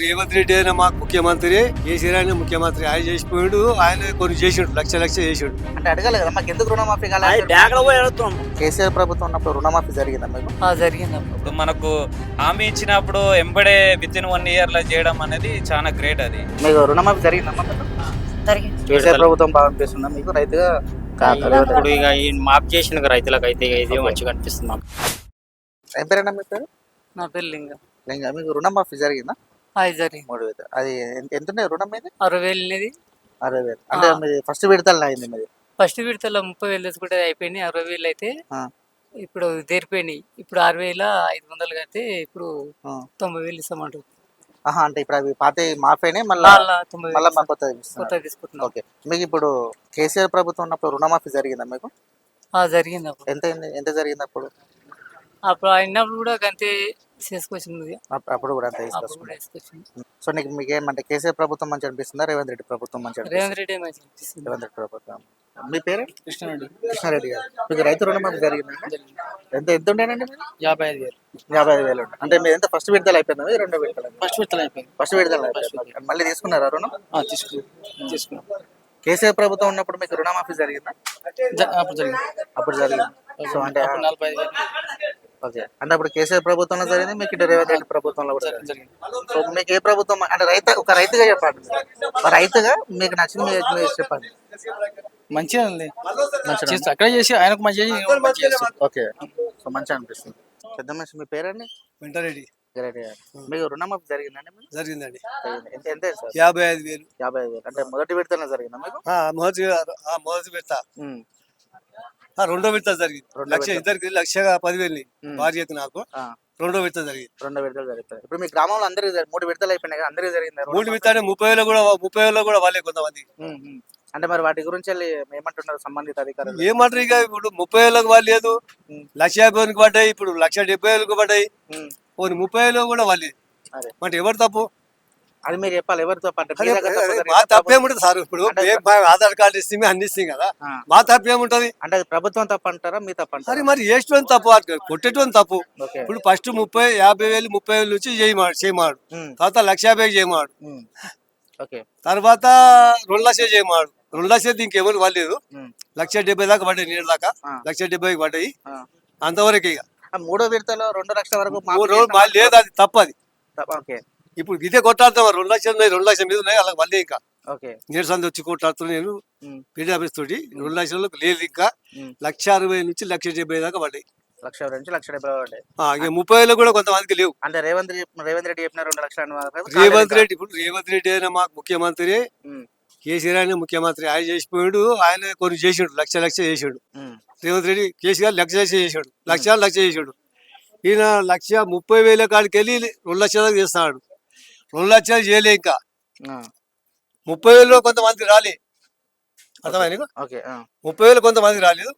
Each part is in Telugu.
రేవంత్ రెడ్డి అయినా మాకు ముఖ్యమంత్రి, కేసీఆర్ అయినా ముఖ్యమంత్రి. ఆయన చేసిపోయాడు, ఆయన కొన్ని చేసాడు, లక్ష చేసాడు. అంటే అడగాలి కదా మాకు ఎందుకు రుణమాఫీ కేసీఆర్ ప్రభుత్వం ఉన్నప్పుడు రుణమాఫీ జరిగిందా మీకు? జరిగింది. ఇప్పుడు మనకు హామీ ఇచ్చినప్పుడు ఎంబడే విత్ ఇన్ 1 year లో చేయడం అనేది చాలా గ్రేట్. అది మీకు రుణమాఫీ జరిగిందమ్మా? కేసీఆర్ ప్రభుత్వం బాగా అనిపిస్తుందా మీకు రైతుగా? ఇప్పుడు ఇక ఈ మాఫ్ చేసిన రైతులకు అయితే ఇది మంచిగా అనిపిస్తుంది మాకు. ఏం పేరైనా మీ పేరు? నా పేరు లింగం. ఇంకా మీకు రుణమాఫీ జరిగిందా? జరిగింది. 3,000. అది ఎంత ఉన్నాయి రుణం మీద? 60,000 60,000. అంటే మీది ఫస్ట్ విడతలు అయింది మీది? ఫస్ట్ విడతలో 30,000 తీసుకుంటే అయిపోయినాయి. 60,000 అయితే ఇప్పుడు తీరిపోయినాయి. ఇప్పుడు 6,500 కడితే ఇప్పుడు 90,000 ఇస్తామంటారు. అంటే ఇప్పుడు అవి పాత మాఫీ అయినాయి, మళ్ళీ కొత్త తీసుకుంటున్నాం. ఓకే. మీకు ఇప్పుడు కేసీఆర్ ప్రభుత్వం ఉన్నప్పుడు రుణమాఫీ జరిగిందా మీకు? జరిగింది. అప్పుడు ఎంత జరిగింది అప్పుడు? అప్పుడు అయినప్పుడు కూడా అంతే చేసుకొచ్చింది. అప్పుడు కూడా అంతే తీసుకొచ్చింది. సో మీకు ఏమంటే కేసీఆర్ ప్రభుత్వం మంచి అనిపిస్తుందా, రేవంత్ రెడ్డి ప్రభుత్వం మంచి అనిపిస్తుందా? రేవంత్ రెడ్డి మంచి అనిపిస్తుంది. రేవంత్ రెడ్డి ప్రభుత్వం. మీ పేరు? కృష్ణారెడ్డి గారు. మీకు రైతు రుణమాఫీ జరిగిందండి? ఎంత ఉండేనండి? 55,000. 55,000. అంటే మీరు ఎంత ఫస్ట్ విడతలు అయిపోయిందా? రెండో విడతలు? ఫస్ట్ విడతలు అయిపోయింది. ఫస్ట్ విడతలు అయిపోయింది. మళ్ళీ తీసుకున్నారా రుణం? తీసుకున్నాం. కేసీఆర్ ప్రభుత్వం ఉన్నప్పుడు మీకు రుణమాఫీ జరిగిందా? అప్పుడు జరిగింది. సో అంటే 45,000. ఓకే. అంటే అప్పుడు కేసీఆర్ ప్రభుత్వంలో జరిగింది, మీకు ఇటు రేవంత్ రెడ్డి ప్రభుత్వంలో కూడా జరిగింది. సో మీకు ఏ ప్రభుత్వం అంటే ఒక రైతుగా చెప్పండి, రైతుగా మీకు నచ్చింది మీరు చెప్పండి. మంచిగా ఉంది, అక్కడ చేసి ఆయనకు మంచిగా. ఓకే. సో మంచిగా అనిపిస్తుంది. పెద్ద మనిషి మీ పేరండి? వెంటారెడ్డి. మీకు రుణమాఫీ జరిగిందండి? జరిగిందండి. ఎంత సార్? 55,000. 55,000. అంటే మొదటి విడతనే జరిగిందా మీకు? మొదటి విడత. రెండో విడత జరిగింది. ఇద్దరికి 1,10,000 భార్య నాకు. రెండో విడత జరిగింది. 2 విడతలు జరుగుతాయి. ఇప్పుడు మీ గ్రామంలో అందరికి 3 విడతలు అయిపోయినాయి కదా, అందరికి జరిగింది? 3 విడత 30,000 కూడా వాళ్ళే కొంతమంది. అంటే మరి వాటి గురించి ఏమంటున్నారు సంబంధిత అధికారులు? ఏమంటారు ఇక ఇప్పుడు 30,000 వాళ్ళు లేదు, 1,50,000 పడ్డాయి, ఇప్పుడు 1,70,000 పడ్డాయి, 30,000 కూడా వాళ్ళే. అంటే ఎవరు తప్పు? అది మీరు చెప్పాలి, ఎవరితో మా తప్పేముంటది సార్? ఇప్పుడు ఆధార్ కార్డు ఇస్తే అన్ని ఇస్తాం కదా, మా తప్పేముంటది? అంటే అది ప్రభుత్వం తప్పు అంటారా, మీ తప్పు అంటారా? మరి వేసేటువంటి తప్పు, కొట్టేటువంటి తప్పు. ఇప్పుడు ఫస్ట్ 50,000 30,000 నుంచి చేయమాడు, తర్వాత 1,50,000 చేయమాడు, తర్వాత 2,00,000 చేయమాడు. 2,00,000 ఇంకెవరు వాళ్ళలేదు. 1,70,000 దాకా పడ్డాయి, నీళ్ళ దాకా 1,70,000 పడ్డాయి అంతవరకు. ఇక 3వ విడతలో 2,00,000 వరకు లేదు, అది తప్పు. అది ఓకే. ఇప్పుడు ఇదే కొట్టాడుతాం, 2,00,000 ఉన్నాయి, 2,00,000 మీద ఉన్నాయి, అలా మళ్ళీ ఇంకా నీరు సంది వచ్చి కొట్టాడుతున్నా నేను పీడీ ఆఫీస్ తోటి. 2,00,000 లేదు, ఇంకా 1,60,000 నుంచి 1,70,000 దాకా పడ్డాయి. 1,60,000 నుంచి 170,000 పడ్డాయి. ఇక 30,000 కూడా కొంతమందికి లేవు. అంటే రేవంత్ రెడ్డి చెప్పిన 2,00,000. రేవంత్ రెడ్డి అయినా మాకు ముఖ్యమంత్రి, కేసీఆర్ అయినా ముఖ్యమంత్రి. ఆయన చేసిపోయాడు, ఆయన కొన్ని చేసాడు, లక్ష చేసాడు. రేవంత్ రెడ్డి కేసీఆర్ 1,00,000 చేసాడు, 1,00,000 చేసాడు. ఈయన 1,30,000 కాడికి వెళ్ళి 2,00,000 చేస్తాడు. 2,00,000 చేయలే, ఇంకా 30,000 కొంతమంది రాలే. అర్థమైనా? 30,000 కొంతమంది రాలేదు,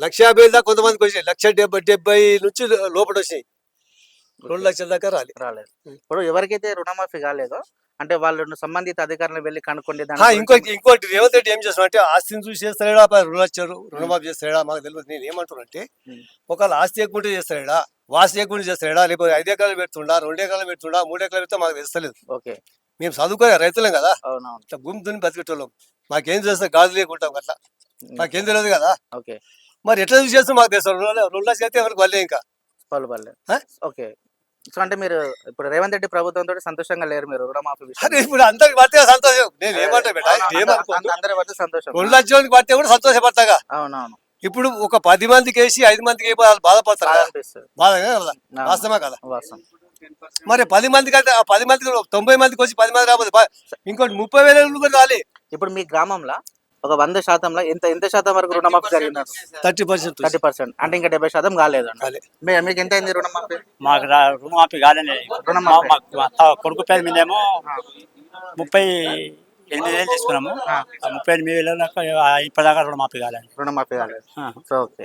1,50,000 దాకా కొంతమందికి వచ్చాయి. 1,70,000 నుంచి లోపల వచ్చినాయి, 2,00,000 దాకా రాలేదు. ఇప్పుడు ఎవరికైతే రుణమాఫీ కాలేదో అంటే వాళ్ళు సంబంధిత అధికారులను వెళ్ళి కనుక్కోండి. ఇంకోటి రేవంత్ రెడ్డి ఏం చేస్తాడు అంటే, ఆస్తిని చూసి చేస్తాడా, రుణమాఫీ చేస్తాడా మాకు తెలియదు. నేను ఏమంటున్నా అంటే, ఒకవేళ ఆస్తి ఎక్కువ చేస్తాడా, వాసి ఎక్కువ చేస్తాడా, లేకపోతే 5 ఎకరాలు పెడుతుండా, 2 ఎకరాలు పెడుతుండా, 3 ఎకరాలు పెడితే మాకు తెలుస్తలేదు. మేము చదువుకోలే, రైతులేం కదా, భూమి దున్ని బతికేటోళ్ళం. మాకేం చేస్తాం, గాజు లేకుంటాం అట్లా, మాకేం తెలియదు కదా. మరి ఎట్లా చూసి చేస్తాం మాకు తెలుసు. 2,00,000 అయితే ఎవరికి వాళ్ళే, ఇంకా ఓకే. సో అంటే మీరు ఇప్పుడు రేవంత్ రెడ్డి ప్రభుత్వంతో సంతోషంగా లేరు మీరు రుణమాఫీ? ఇప్పుడు అందరికి పడితే సంతోషం. నేను ఏమంటా అందరి పడితే సంతోషం, 2,00,000 పడితే కూడా సంతోషపడతాగా. అవునవును. ఇప్పుడు ఒక 10 మందికి వేసి 5 మందికి బాధపడతారు, బాధగా కదా, వాస్తవమే కదా. మరి 10 మందికి అంటే 10 మందికి 90 మందికి వచ్చి 10 మంది రాబోదు, ఇంకోటి 30,000 కూడా రాలే. ఇప్పుడు మీ గ్రామంలో ఒక 100% ఎంత శాతం వరకు రుణమాఫీ జరిగింది? 30%. అంటే ఇంకా 70% కాలేదు. మీకు ఎంత అయింది రుణమాఫీ? మాకు రుణమాఫీ కాలేదు. కొడుకు పేరు మీదేమో 38,000 తీసుకున్నాము. 38,000 ఇప్పటిదాకా రుణమాఫీ కాలేదు. So okay.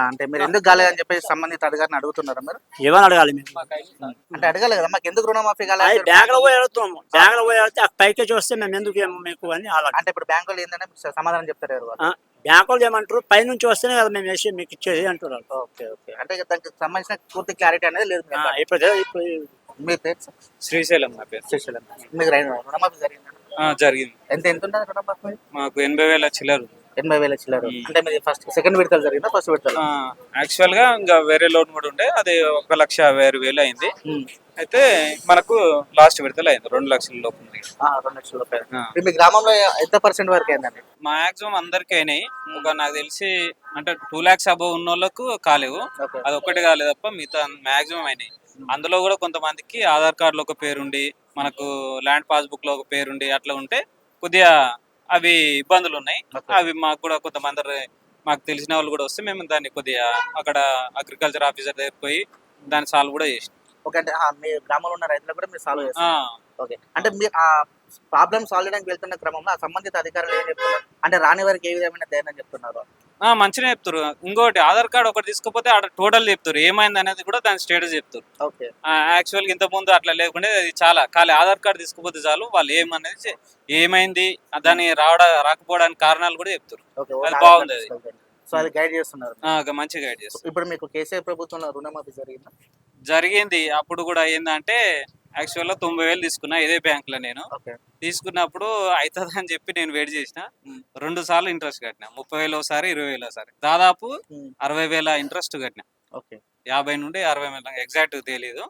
అంటే మీరు ఎందుకు కాలేదని చెప్పేసి సంబంధిత అధికారిని అడుగుతున్నారా మీరు? ఏమని అడగాలి మేము? అంటే అడగాలి కదా, మాకు ఎందుకు రుణమాఫీ కాలేదు? బ్యాంకులో పోయి అడుగుతున్నాము. బ్యాంకులో పోయి అడిగితే పైకే చూస్తే మేము ఎందుకు మీకు అని అంటే ఇప్పుడు బ్యాంకులు ఏంటంటే సమాధానం చెప్తారు. బ్యాంకులు ఏమంటారు, పై నుంచి వస్తేనే కదా మేము వేసి మీకు ఇచ్చేది అంటున్నారు. ఓకే. అంటే దానికి సంబంధించిన పూర్తి క్లారిటీ అనేది లేదు. ఇప్పుడు మీ పేరు సార్? శ్రీశైలం నా పేరు. శ్రీశైలం. మీకు రుణమాఫీ జరిగిందా? జరిగింది. ఎంత ఉంటుంది రుణమాఫీ? మాకు 80,000 చిల్లర. 80,000 చిల్లర. అంటే మీది సెకండ్ విడతలు జరిగిందా ఫస్ట్ విడతలు? యాక్చువల్ గా ఇంకా వేరే లోన్ కూడా ఉండే, అది 1,56,000 అయింది. అయితే మనకు లాస్ట్ విడతలు అయింది 2 లక్షల లోపు ఉంది. 2 లక్షల రూపాయలు. మీ గ్రామంలో ఎంత % వరకు అయిందండి? మాక్సిమం అందరికి అయినాయి. ఒక నాకు తెలిసి అంటే 2 lakhs అబౌవ్ ఉన్న వాళ్ళకు కాలేవు, అది ఒక్కటి కాలేదు తప్ప మిగతా మాక్సిమం అయినాయి. అందులో కూడా కొంతమందికి ఆధార్ కార్డులో ఒక పేరుండి, మనకు ల్యాండ్ పాస్బుక్ లో ఒక పేరుండి అట్లా ఉంటే కొద్దిగా అవి ఇబ్బందులు ఉన్నాయి. అవి మాకు కూడా కొంతమంది మాకు తెలిసిన వాళ్ళు కూడా వస్తే మేము దాన్ని కొద్దిగా అక్కడ అగ్రికల్చర్ ఆఫీసర్ దగ్గర పోయి దాన్ని సాల్వ్ కూడా చేసినాం. ఓకే, అంటే మీ గ్రామంలో ఉన్న రైతులకు కూడా మీరు సాల్వ్ చేస్తారు. ఓకే, అంటే మీరు ఆ ప్రాబ్లమ్ సాల్వ్ చేయడానికి వెళ్తున్న క్రమంలో ఆ సంబంధిత అధికారులు ఏం చెప్తున్నారు? అంటే రాని వారికి ఏ విధమైన ధైర్యం చెప్తున్నారు? మంచిగా చెప్తారు. ఇంకోటి ఆధార్ కార్డు ఒకటి తీసుకపోతే అక్కడ టోటల్ చెప్తారు, ఏమైంది అనేది కూడా దాని స్టేటస్ చెప్తారు. ఓకే, యాక్చువల్గా ఇంత ముందు అట్లా లేకుండా అది చాలా ఖాళీ ఆధార్ కార్డు తీసుకుపోతే చాలు, వాళ్ళు ఏమనేది ఏమైంది దాన్ని రాకపోవడానికి కారణాలు కూడా చెప్తారు. అది బాగుంది, అది సో అది గైడ్ చేస్తున్నారు, మంచిగా గైడ్ చేస్తారు. ఇప్పుడు మీకు కేసీఆర్ ప్రభుత్వంలో రుణమాఫీ జరిగిందా? జరిగింది. అప్పుడు కూడా ఏంటంటే యాక్చువల్గా 90,000 తీసుకున్నా ఇదే బ్యాంక్ లో. నేను తీసుకున్నప్పుడు అవుతుంది అని చెప్పి నేను వెయిట్ చేసిన, 2 సార్లు ఇంట్రెస్ట్ కట్టినా. 30,000 ఒకసారి, 20,000 ఒకసారి, దాదాపు 60,000 ఇంట్రెస్ట్ కట్టినా. 50 నుండి 60,000 ఎగ్జాక్ట్ తెలియదు.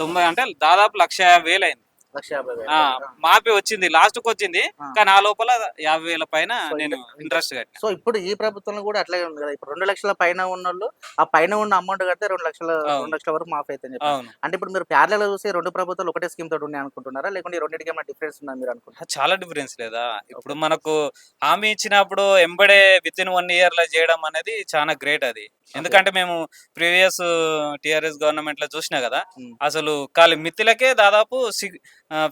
90 అంటే దాదాపు 1,50,000 అయింది. 1,50,000 మాపి వచ్చింది, లాస్ట్ కు వచ్చింది, కానీ ఆ లోపల 50,000 పైన నేను ఇంట్రెస్ట్ కట్టినా. సో ఇప్పుడు ఈ ప్రభుత్వంలో కూడా అట్లాగే ఉంది కదా, ఇప్పుడు 2 లక్షల పైన ఉన్న వాళ్ళు ఆ పైన ఉన్న అమౌంట్ కడితే 2 లక్షల వరకు మాఫీ అయితే. అంటే ఇప్పుడు మీరు ప్యారలల్ చూసి 2 ప్రభుత్వాలు ఒకటే స్కీమ్ తోటి ఉన్నాయి అనుకుంటున్నారా, లేకుంటే ఈ రెండింటికి ఏమైనా డిఫరెన్స్ ఉందా మీరు అనుకుంటున్నారా? చాలా డిఫరెన్స్ లేదా? ఇప్పుడు మనకు హామీ ఇచ్చినప్పుడు ఎంబడే వితిన్ 1 year లో చేయడం అనేది చాలా గ్రేట్ అది. ఎందుకంటే మేము ప్రీవియస్ టిఆర్ఎస్ గవర్నమెంట్ లో చూసినా కదా, అసలు ఖాళీ మిత్తులకే దాదాపు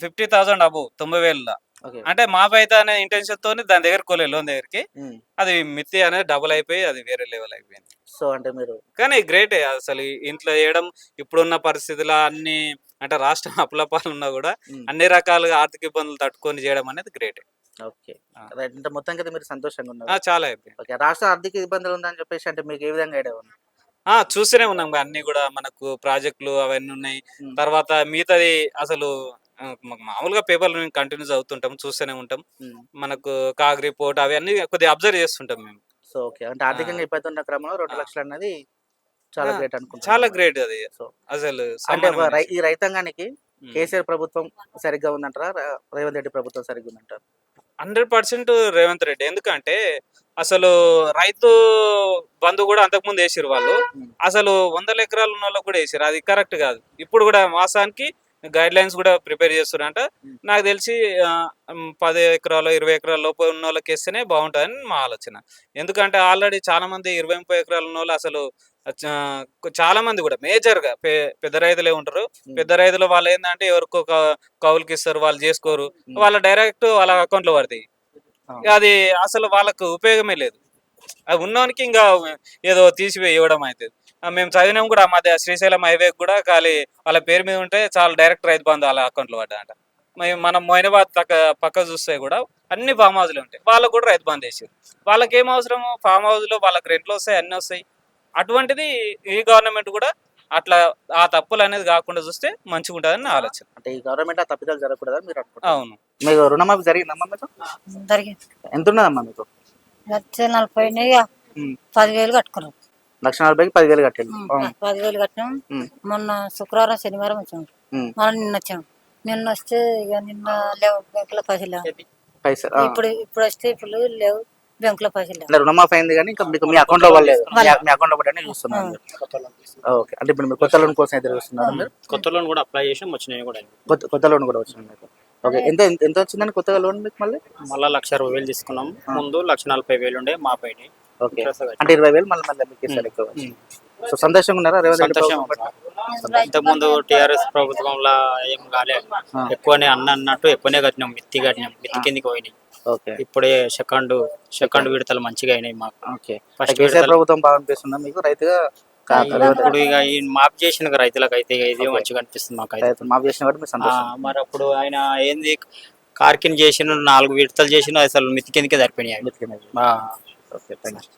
50,000 అబౌవ్ 90,000. అంటే మాపైతే అనే ఇంటెన్షన్ తోని దాని దగ్గర కోలే లోన్ దగ్గరికి, అది మిత్తి అనేది డబుల్ అయిపోయి అది వేరే లెవెల్ అయిపోయింది. సో అంటే మీరు కానీ గ్రేటే అసలు ఇంట్లో చేయడం. ఇప్పుడున్న పరిస్థితుల్లో అన్ని అంటే రాష్ట్రం అప్పులపాలు ఉన్నా కూడా అన్ని రకాలుగా ఆర్థిక ఇబ్బందులు తట్టుకొని చేయడం అనేది గ్రేటే. ఓకే, అంటే మొత్తం కదా మీరు సంతోషంగా ఉన్నారు? చాలా అయిపోయింది. ఓకే, రాష్ట్ర ఆర్థిక ఇబ్బందులు ఉందని చెప్పేసి అంటే మీకు ఏ విధంగా ఐడియా ఉంది? చూస్తూనే ఉన్నాం అన్ని కూడా, మనకు ప్రాజెక్టులు అవన్నీ ఉన్నాయి. తర్వాత మిగతాది అసలు మామూలుగా పేపర్లు కంటిన్యూస్ అవుతుంటాం, చూస్తూనే ఉంటాం. మనకు కాగ్ రిపోర్ట్ అవన్నీ కొద్దిగా అబ్జర్వ్ చేస్తుంటాం మేము. సో ఓకే, అంటే ఆర్థికంగా ఇబ్బంది ఉన్న క్రమంలో 2 లక్షలు అనేది చాలా గ్రేట్ అనుకుంటా. చాలా గ్రేట్ అది. సో అసలు అంటే ఈ రైతాంగానికి కేసీఆర్ ప్రభుత్వం సరిగ్గా ఉందంటారా, రేవంత్ రెడ్డి ప్రభుత్వం సరిగ్గా ఉందంటారా? 100% రేవంత్ రెడ్డి. ఎందుకంటే అసలు రైతు బంధు కూడా అంతకుముందు వేసారు వాళ్ళు, అసలు 100 ఎకరాలు ఉన్న వాళ్ళకి కూడా వేసారు, అది కరెక్ట్ కాదు. ఇప్పుడు కూడా మాసానికి గైడ్ లైన్స్ కూడా ప్రిపేర్ చేస్తున్నారంట. నాకు తెలిసి 10 ఎకరాలు 20 ఎకరాల లోపు ఉన్న వాళ్ళకి వేస్తేనే బాగుంటుందని మా ఆలోచన. ఎందుకంటే ఆల్రెడీ చాలా మంది 20-30 ఎకరాలు ఉన్న వాళ్ళు అసలు చాలా మంది కూడా మేజర్ గా పెద్ద రైతులే ఉంటారు. పెద్ద రైతులు వాళ్ళు ఏంటంటే ఎవరికో కౌలుకి ఇస్తారు, వాళ్ళు చేసుకోరు, వాళ్ళ డైరెక్ట్ వాళ్ళ అకౌంట్ లో పడతాయి. అది అసలు వాళ్ళకు ఉపయోగమే లేదు. అది ఉన్నవానికి ఇంకా ఏదో తీసిపోయి ఇవ్వడం అవుతుంది. మేము చదివినాం కూడా ఆ మధ్య శ్రీశైలం హైవే కూడా ఖాళీ వాళ్ళ పేరు మీద ఉంటే చాలా డైరెక్ట్ రైతు బంధు వాళ్ళ అకౌంట్ లో పడ్డాయంట. మనం మొయినాబాద్ పక్క చూస్తే కూడా అన్ని ఫామ్ హౌస్లు ఉంటాయి, వాళ్ళకు కూడా రైతు బంధు వేసారు. వాళ్ళకి ఏం అవసరం, ఫామ్ హౌస్ లో వాళ్ళకి రెంట్లు వస్తాయి, అన్ని వస్తాయి. అటువంటిది ఈ గవర్నమెంట్ కూడా అట్లా ఆ తప్పులు అనేది కాకుండా చూస్తే మంచిగా ఉంటుందని నా ఆలోచన. అంటే ఈ గవర్నమెంట్ ఆ తప్పిదాలు జరగకూడదని మీరు అనుకుంటారు? అవును. మీకు రుణమాఫీ జరిగిందమ్మా? మీకు ఎంత ఉన్నదమ్మా? మీకు 10,000 కట్టుకున్నాం. 1,40,000కి 10,000 కట్టాలి. 10,000 కట్టాం. మొన్న శుక్రవారం శనివారం వచ్చాం, మళ్ళీ నిన్న వచ్చాం. నిన్న వస్తే ఇక నిన్న లేవు బ్యాంకులో పైసలు లేవు. ఇప్పుడు వస్తే ఇప్పుడు లేవు బ్యాంకులో పైసలు లేవు. రుణమాఫీ అయింది కానీ ఇంకా మీకు మీ అకౌంట్ లో పడలేదు, మీ అకౌంట్ లో పడ్డానే చూస్తున్నాను. ఓకే, అంటే ఇప్పుడు మీరు కొత్త లోన్ కోసం ఎదురు చూస్తున్నారు? మీరు కొత్త లోన్ కూడా అప్లై చేసి వచ్చినాయి కూడా. కొత్త లోన్ కూడా వచ్చింది మీకు? ఓకే, ఎంత వచ్చిందని కొత్తగా లోన్ మీకు? మళ్ళీ 1,60,000 తీసుకున్నాం. ముందు 1,40,000 ఉండే మా పైన. ఓకే, అంటే 20,000 మళ్ళీ మీకు ఇస్తారు ఎక్కువ. సో సంతోషంగా ఉన్నారా రేవంత్ రెడ్డి? ఇంతకుముందు టిఆర్ఎస్ ప్రభుత్వంలో ఏం కాలేదు, ఎక్కువనే అన్నట్టు ఎక్కువనే కట్టినాం, మిత్తి కిందికి పోయినాయి. ఓకే, ఇప్పుడే సెకండ్ విడతలు మంచిగా అయినాయి మాకు. ఓకే, కేసీఆర్ ప్రభుత్వం బాగా అనిపిస్తుందా మీకు రైతుగా? ఇప్పుడు ఇక ఈ మాఫ్ చేసిన రైతులకు అయితే ఇది మంచిగా అనిపిస్తుంది మాకు. మాఫ్ చేసిన కాబట్టి మీరు సంతోషం. మరి అప్పుడు ఆయన ఏంది కార్కిన్ చేసిన 4 విడతలు చేసిన అసలు మిత్తి కిందకే సరిపోయినాయి. Okay, thanks.